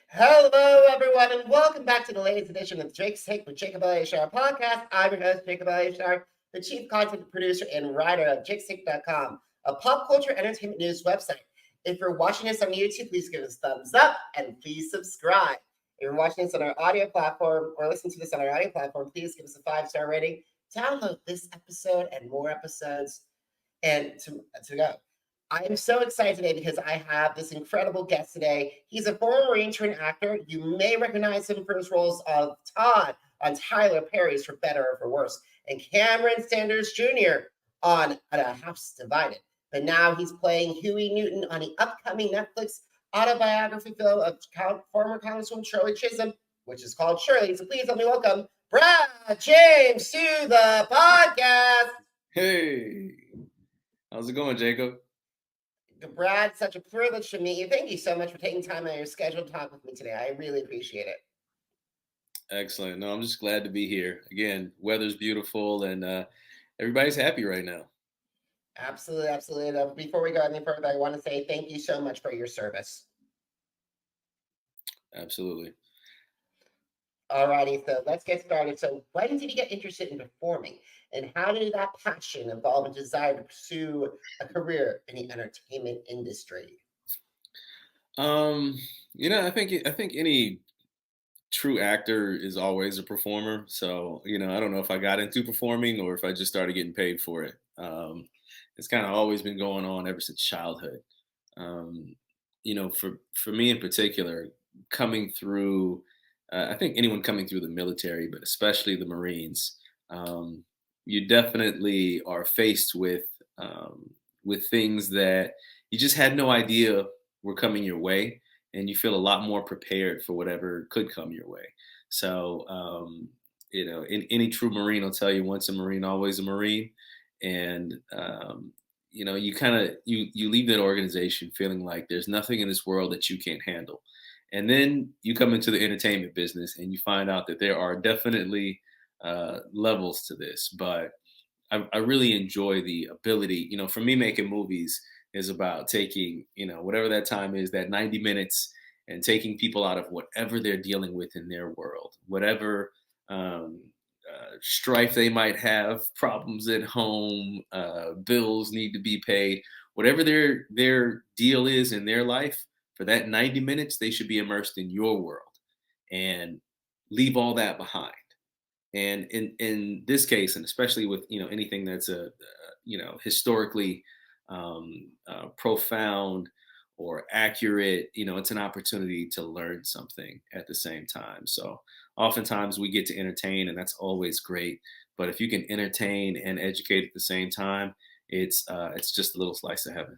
Hello, everyone, and welcome back to the latest edition of Jake's Take with Jacob Elyachar Podcast. I'm your host, Jacob Elyachar, the chief content producer and writer of jakestake.com, a pop culture entertainment news website. If you're watching us on YouTube, please give us a thumbs up and please subscribe. If you're watching this on our audio platform or listening to this on our audio platform, please give us a 5-star rating. Download this episode and more episodes and to go. I am so excited today because I have this incredible guest today. He's a former Marine trained actor. You may recognize him for his roles of Todd on Tyler Perry's For Better or For Worse, and Cameron Sanders Jr. on A House Divided. But now he's playing Huey Newton on the upcoming Netflix autobiography film of former Congresswoman Shirley Chisholm, which is called Shirley. So please help me welcome Brad James to the podcast. Hey, how's it going, Jacob? Brad, such a privilege to meet you. Thank you so much for taking time out of your schedule to talk with me today. I really appreciate it. Excellent. No, I'm just glad to be here. Again, weather's beautiful and everybody's happy right now. Absolutely, absolutely. Before we go any further, I want to say thank you so much for your service. Absolutely. Alrighty, so let's get started. So when did you get interested in performing? And how did that passion evolve and desire to pursue a career in the entertainment industry? I think any true actor is always a performer. So, I don't know if I got into performing or if I just started getting paid for it. It's kind of always been going on ever since childhood. For me in particular, coming through, I think anyone coming through the military, but especially the Marines, you definitely are faced with things that you just had no idea were coming your way, and you feel a lot more prepared for whatever could come your way. So, any true Marine will tell you, once a Marine, always a Marine. And you kind of you leave that organization feeling like there's nothing in this world that you can't handle. And then you come into the entertainment business and you find out that there are definitely levels to this. But I really enjoy the ability, for me, making movies is about taking, whatever that time is, that 90 minutes, and taking people out of whatever they're dealing with in their world, whatever strife they might have, problems at home, bills need to be paid, whatever their deal is in their life. For that 90 minutes, they should be immersed in your world and leave all that behind. And in this case, and especially with anything that's historically profound or accurate, it's an opportunity to learn something at the same time. So oftentimes we get to entertain, and that's always great. But if you can entertain and educate at the same time, it's just a little slice of heaven.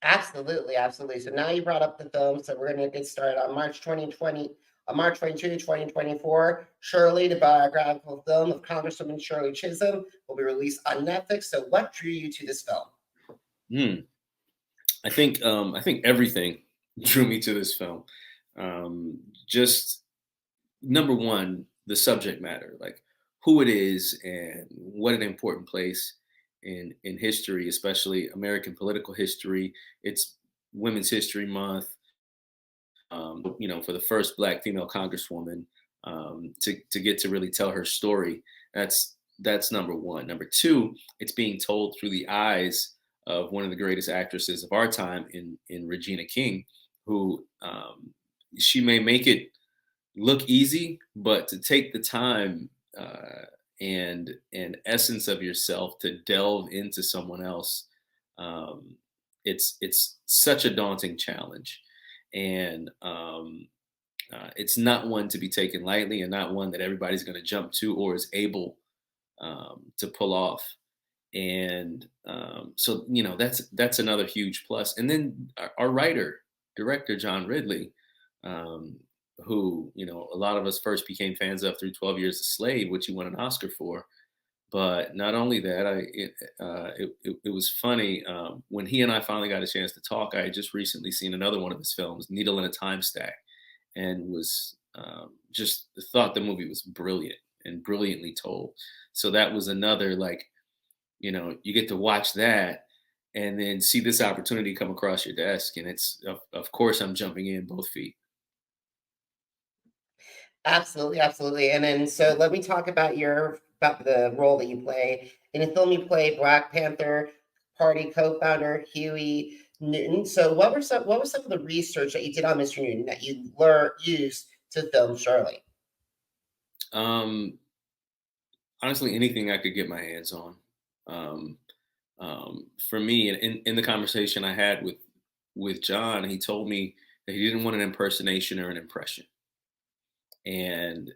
Absolutely, absolutely. So now you brought up the film, so we're going to get started on March 22, 2024. Shirley, the biographical film of Congresswoman Shirley Chisholm, will be released on Netflix. So what drew you to this film? I think everything drew me to this film. Just number one, the subject matter, like who it is and what an important place in history, especially American political history. It's Women's History Month. For the first Black female Congresswoman to get to really tell her story. That's number one. Number two, it's being told through the eyes of one of the greatest actresses of our time in Regina King, who she may make it look easy, but to take the time and essence of yourself to delve into someone else, it's such a daunting challenge. And it's not one to be taken lightly, and not one that everybody's going to jump to or is able to pull off. And so that's another huge plus. And then our writer director John Ridley, who a lot of us first became fans of through 12 Years a Slave, which he won an Oscar for. But not only that, it was funny when he and I finally got a chance to talk. I had just recently seen another one of his films, Needle in a Time Stack, and was just thought the movie was brilliant and brilliantly told. So that was another, like, you get to watch that and then see this opportunity come across your desk, and it's of course I'm jumping in both feet. Absolutely, absolutely. And then, so let me talk about about the role that you play in the film. You play Black Panther Party co-founder Huey Newton. So, what was some of the research that you did on Mr. Newton that you used to film Shirley? Um, Honestly, anything I could get my hands on. Um, for me, in the conversation I had with John, he told me that he didn't want an impersonation or an impression. And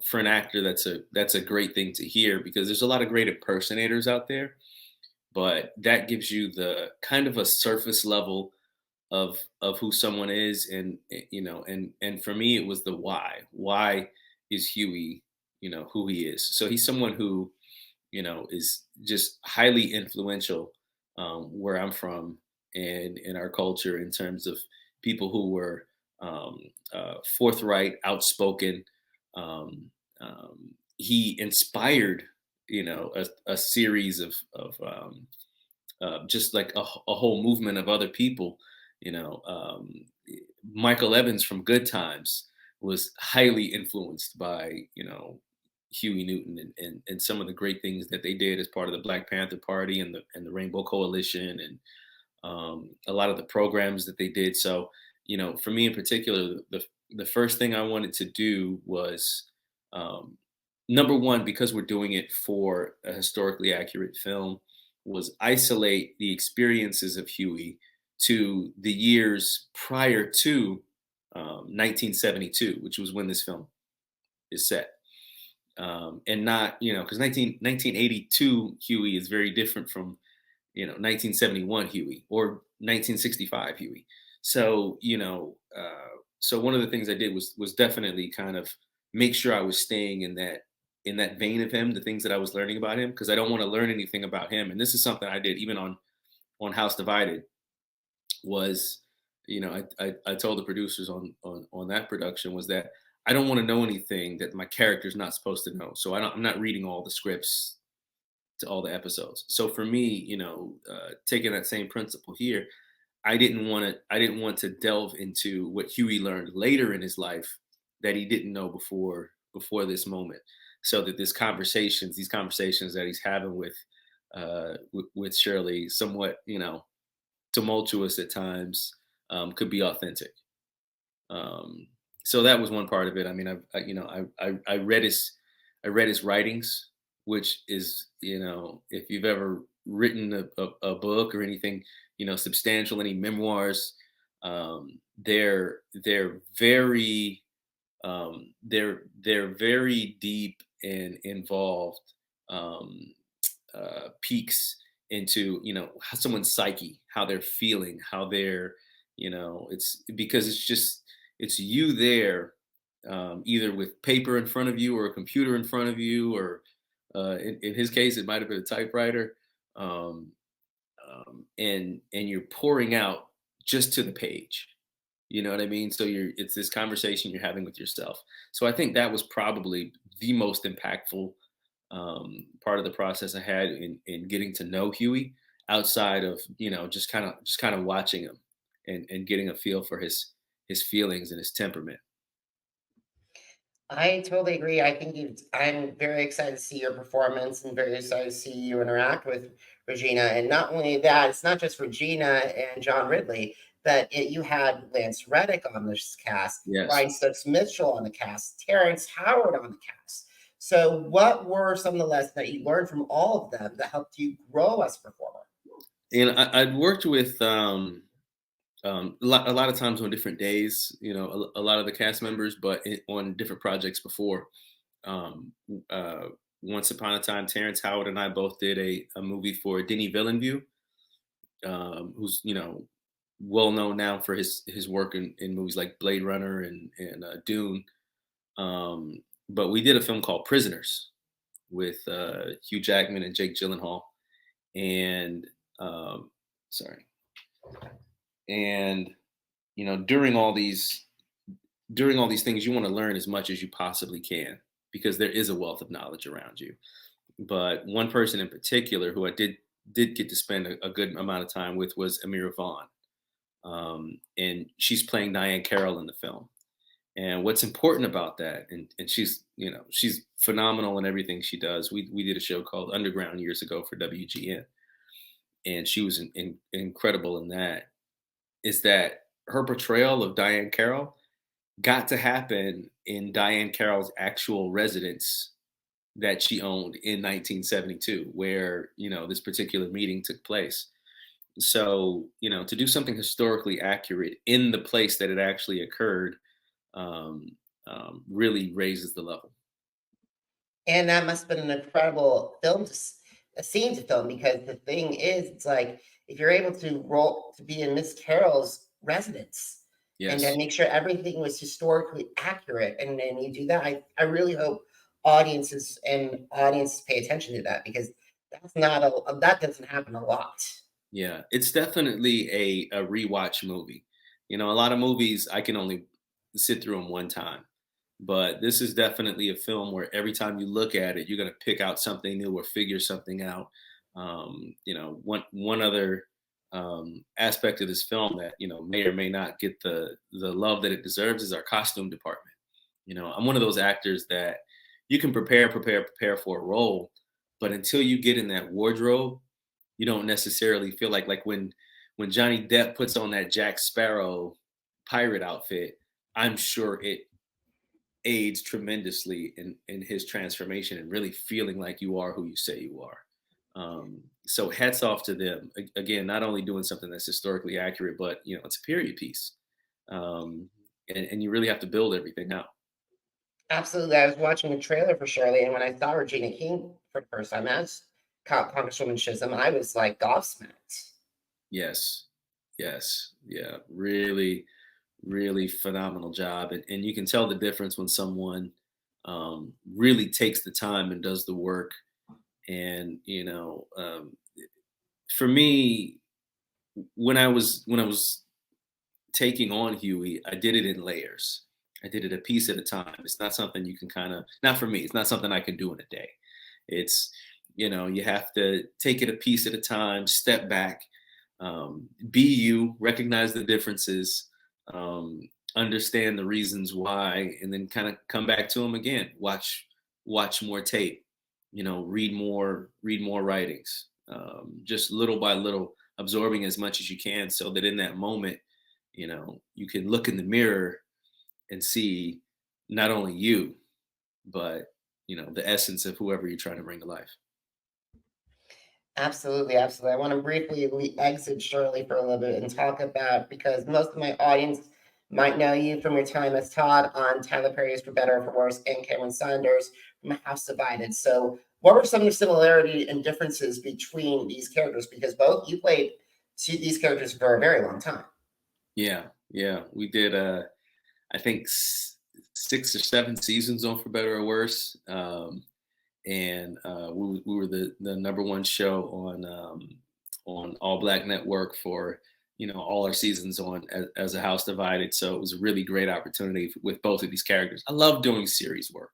for an actor, that's a great thing to hear, because there's a lot of great impersonators out there, but that gives you the kind of a surface level of who someone is. And and for me, it was the why is Huey who he is. So he's someone who is just highly influential, where I'm from and in our culture, in terms of people who were forthright, outspoken. Um, he inspired, a series of just like a whole movement of other people. You know, Michael Evans from Good Times was highly influenced by Huey Newton, and some of the great things that they did as part of the Black Panther Party and the Rainbow Coalition, and a lot of the programs that they did. So, for me in particular, the first thing I wanted to do was, number one, because we're doing it for a historically accurate film, was isolate the experiences of Huey to the years prior to 1972, which was when this film is set. And not, because 1982 Huey is very different from 1971 Huey or 1965 Huey. So so one of the things I did was definitely kind of make sure I was staying in that vein of him, the things that I was learning about him, because I don't want to learn anything about him. And this is something I did even on House Divided. Was I told the producers on that production was that I don't want to know anything that my character's not supposed to know. So I'm not reading all the scripts to all the episodes. So for me, taking that same principle here, I didn't want to delve into what Huey learned later in his life that he didn't know before this moment. So that these conversations that he's having with Shirley, somewhat tumultuous at times, could be authentic. So that was one part of it. I mean, I read his writings, which is, if you've ever written a book or anything, substantial, any memoirs, they're very they're very deep and involved, peeks into how someone's psyche, how they're feeling, how they're it's because it's you there, either with paper in front of you or a computer in front of you, or in his case, it might have been a typewriter, and you're pouring out just to the page. You know what I mean? So it's this conversation you're having with yourself. So I think that was probably the most impactful part of the process I had in getting to know Huey, outside of just kind of watching him and getting a feel for his feelings and his temperament. I totally agree. I think I'm very excited to see your performance and very excited to see you interact with Regina. And not only that, it's not just Regina and John Ridley, but you had Lance Reddick on this cast, Yes. Stokes Mitchell on the cast, Terrence Howard on the cast. So, what were some of the lessons that you learned from all of them that helped you grow as a performer? And I'd worked with a lot of times on different days, a lot of the cast members, but on different projects before. Um, uh, Once upon a time, Terrence Howard and I both did a movie for Denis Villeneuve, who's well known now for his work in movies like Blade Runner and Dune. But we did a film called Prisoners with Hugh Jackman and Jake Gyllenhaal, and sorry, and during all these things, you want to learn as much as you possibly can, because there is a wealth of knowledge around you. But one person in particular who I did did get to spend a good amount of time with was Amirah Vann. And she's playing Diane Carroll in the film. And what's important about that, and she's, she's phenomenal in everything she does. We did a show called Underground years ago for WGN, and she was incredible in that, is that her portrayal of Diane Carroll got to happen in Diane Carroll's actual residence that she owned in 1972, where, this particular meeting took place. So, to do something historically accurate in the place that it actually occurred, really raises the level. And that must have been an incredible a scene to film, because the thing is, it's like, if you're able to be in Miss Carroll's residence, Yes. and then make sure everything was historically accurate, and then you do that, I really hope audiences pay attention to that, because that doesn't happen a lot. Yeah, it's definitely a rewatch movie. A lot of movies I can only sit through them one time, but this is definitely a film where every time you look at it, you're going to pick out something new or figure something out. One other aspect of this film that may or may not get the love that it deserves is our costume department. I'm one of those actors that you can prepare for a role, but until you get in that wardrobe, you don't necessarily feel like when Johnny Depp puts on that Jack Sparrow pirate outfit, I'm sure it aids tremendously in his transformation and really feeling like you are who you say you are. So hats off to them. Again, not only doing something that's historically accurate, but it's a period piece. And you really have to build everything out. Absolutely. I was watching a trailer for Shirley, and when I saw Regina King for the first time as Congresswoman Chisholm, I was like gobsmacked. Yes. Yeah. Really, really phenomenal job. And you can tell the difference when someone really takes the time and does the work. And, for me, when I was taking on Huey, I did it in layers. I did it a piece at a time. It's not something you can not for me, it's not something I can do in a day. It's, you have to take it a piece at a time, step back, be you, recognize the differences, understand the reasons why, and then kind of come back to them again, watch more tape, read more writings, just little by little, absorbing as much as you can, so that in that moment, you can look in the mirror and see not only you, but the essence of whoever you're trying to bring to life. Absolutely. I want to briefly exit Shirley for a little bit and talk about, because most of my audience might know you from your time as Todd on Tyler Perry's For Better or For Worse, and Cameron Saunders from House Divided. So what were some of the similarities and differences between these characters? Because both you played these characters for a very long time. Yeah. We did, I think 6 or 7 seasons on For Better or Worse. And we were the number one show on All Black Network for all our seasons on as a House Divided. So it was a really great opportunity with both of these characters. I love doing series work.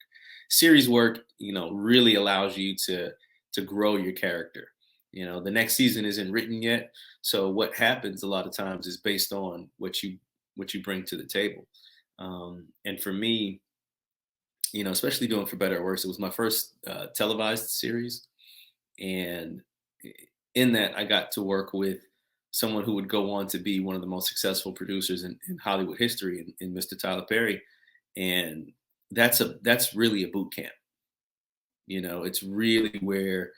Series work, really allows you to grow your character. The next season isn't written yet, so what happens a lot of times is based on what you bring to the table. And for me, especially doing For Better or Worse, it was my first televised series. And in that, I got to work with someone who would go on to be one of the most successful producers in Hollywood history, in Mr. Tyler Perry. And that's really a boot camp. It's really where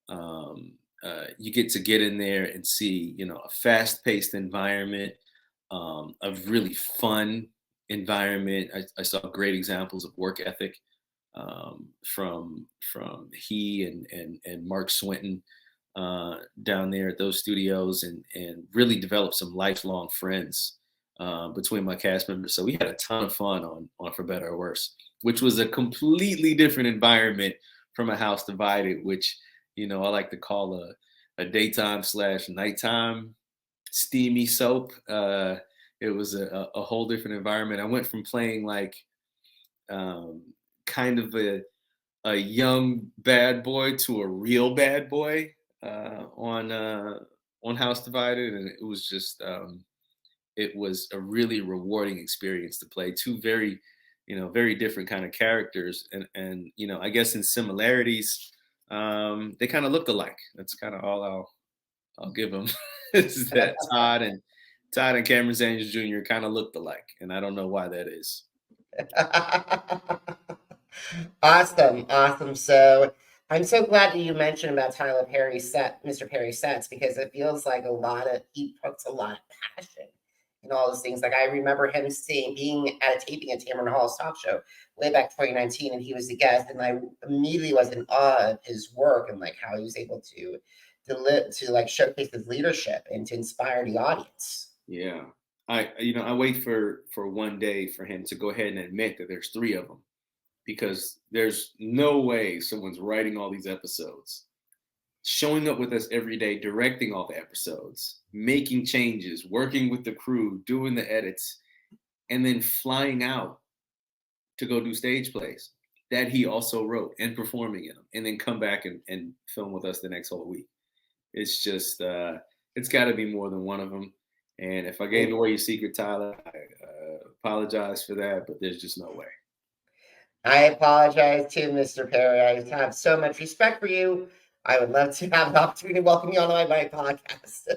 you get in there and see, a fast-paced environment, a really fun environment. I saw great examples of work ethic from he and Mark Swinton down there at those studios, and really developed some lifelong friends between my cast members. So we had a ton of fun on For Better or Worse, which was a completely different environment from a House Divided, which I like to call a daytime / nighttime steamy soap. It was a whole different environment. I went from playing like kind of a young bad boy to a real bad boy. on House Divided, and it was just it was a really rewarding experience to play two very, very different kind of characters, and I guess in similarities, they kind of looked alike. That's kind of all I'll give them is that Todd and Cameron Samuels Jr. kind of looked alike, and I don't know why that is. Awesome. So I'm so glad that you mentioned about Mr. Perry's sets, because it feels like he puts a lot of passion in all those things. Like I remember him being at a taping at Tamron Hall's talk show way back 2019, and he was the guest, and I immediately was in awe of his work and like how he was able to like showcase his leadership and to inspire the audience. Yeah. I wait for one day for him to go ahead and admit that there's three of them, because there's no way someone's writing all these episodes, showing up with us every day, directing all the episodes, making changes, working with the crew, doing the edits, and then flying out to go do stage plays that he also wrote and performing in them, and then come back and film with us the next whole week. It's just, it's got to be more than one of them. And if I gave away your secret, Tyler, I apologize for that, but there's just no way. I apologize too, Mr. Perry. I have so much respect for you. I would love to have the opportunity to welcome you on my podcast.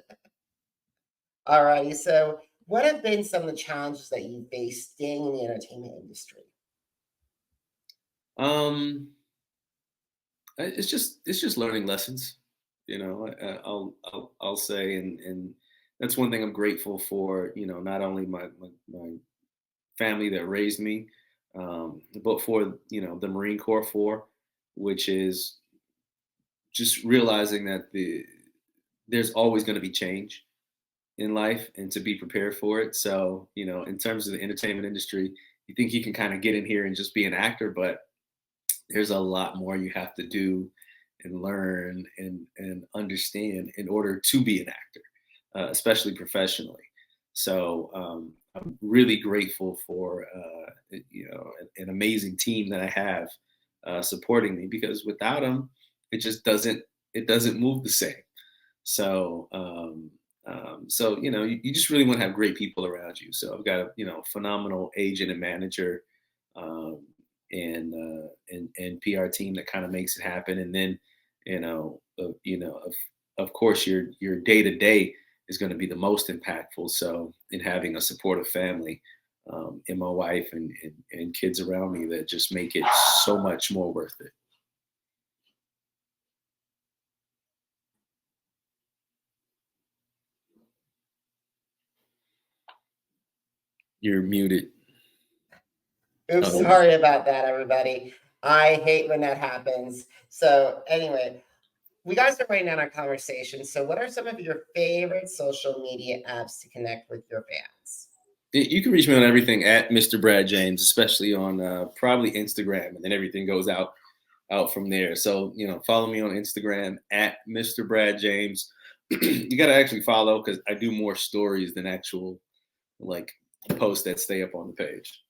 All righty. So what have been some of the challenges that you faced staying in the entertainment industry? It's just learning lessons, I'll say, and that's one thing I'm grateful for, not only my family that raised me, but for, the Marine Corps for, which is just realizing that there's always going to be change in life, and to be prepared for it. So, in terms of the entertainment industry, you think you can kind of get in here and just be an actor, but there's a lot more you have to do and learn and understand in order to be an actor, especially professionally. So I'm really grateful for an amazing team that I have supporting me, because without them, it just doesn't move the same. So you just really want to have great people around you. So I've got a phenomenal agent and manager, and PR team that kind of makes it happen. And then of course your day to day is going to be the most impactful. So in having a supportive family, and my wife and kids around me, that just make it so much more worth it. You're muted. Oops, sorry about that, everybody. I hate when that happens. So anyway, we got to start writing down our conversation. So what are some of your favorite social media apps to connect with your fans? You can reach me on everything at Mr. Brad James, especially on probably Instagram, and then everything goes out from there. So, follow me on Instagram at Mr. Brad James. You got to actually follow, because I do more stories than actual posts that stay up on the page.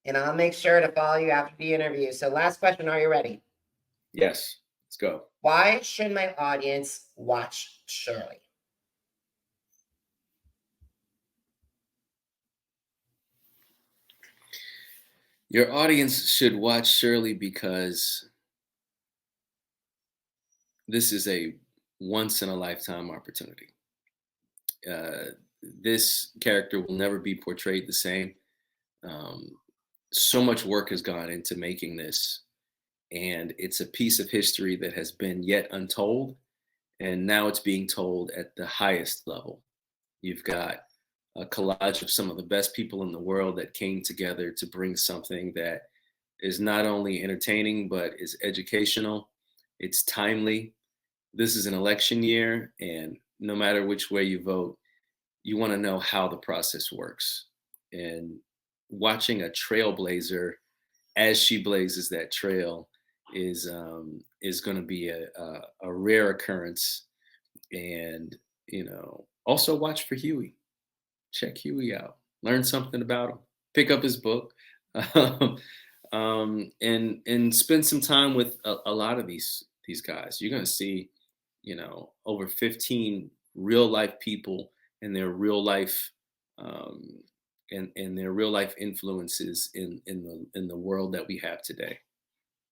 And I'll make sure to follow you after the interview. So last question, are you ready? Yes, let's go. Why should my audience watch Shirley? Your audience should watch Shirley because this is a once-in-a-lifetime opportunity. This character will never be portrayed the same. So much work has gone into making this, and it's a piece of history that has been yet untold, and now it's being told at the highest level. You've got a collage of some of the best people in the world that came together to bring something that is not only entertaining, but is educational. It's timely. This is an election year, and no matter which way you vote, you want to know how the process works. And watching a trailblazer as she blazes that trail is going to be a rare occurrence. And also watch for Huey. Check Huey out. Learn something about him. Pick up his book, and spend some time with a lot of these guys. You're going to see over 15 real life people and their real life and their real life influences in the world that we have today.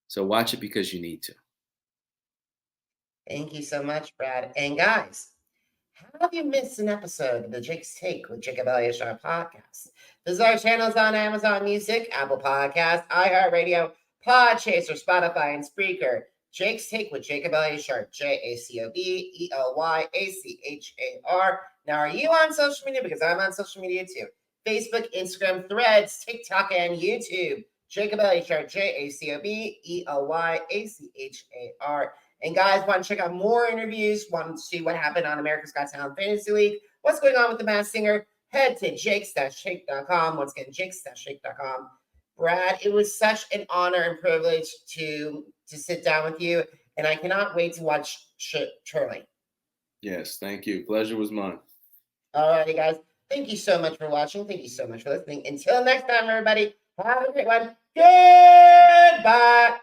So watch it because you need to. Thank you so much, Brad. And guys, have you missed an episode of the Jake's Take with Jacob Elyachar Podcast? Visit our channels on Amazon Music, Apple Podcasts, iHeartRadio, Podchaser, Spotify, and Spreaker. Jake's Take with Jacob Elyachar, JACOB ELYACHAR. Now, are you on social media? Because I'm on social media too. Facebook, Instagram, Threads, TikTok, and YouTube. Jacob Elyachar, JACOB ELYACHAR. And guys, want to check out more interviews, want to see what happened on America's Got Talent Fantasy League, what's going on with the Masked Singer, head to jakes-shake.com. Once again, jakes-shake.com. Brad, it was such an honor and privilege to sit down with you, and I cannot wait to watch Shirley. Yes, thank you. Pleasure was mine. All righty, guys. Thank you so much for watching. Thank you so much for listening. Until next time, everybody, have a great one. Goodbye.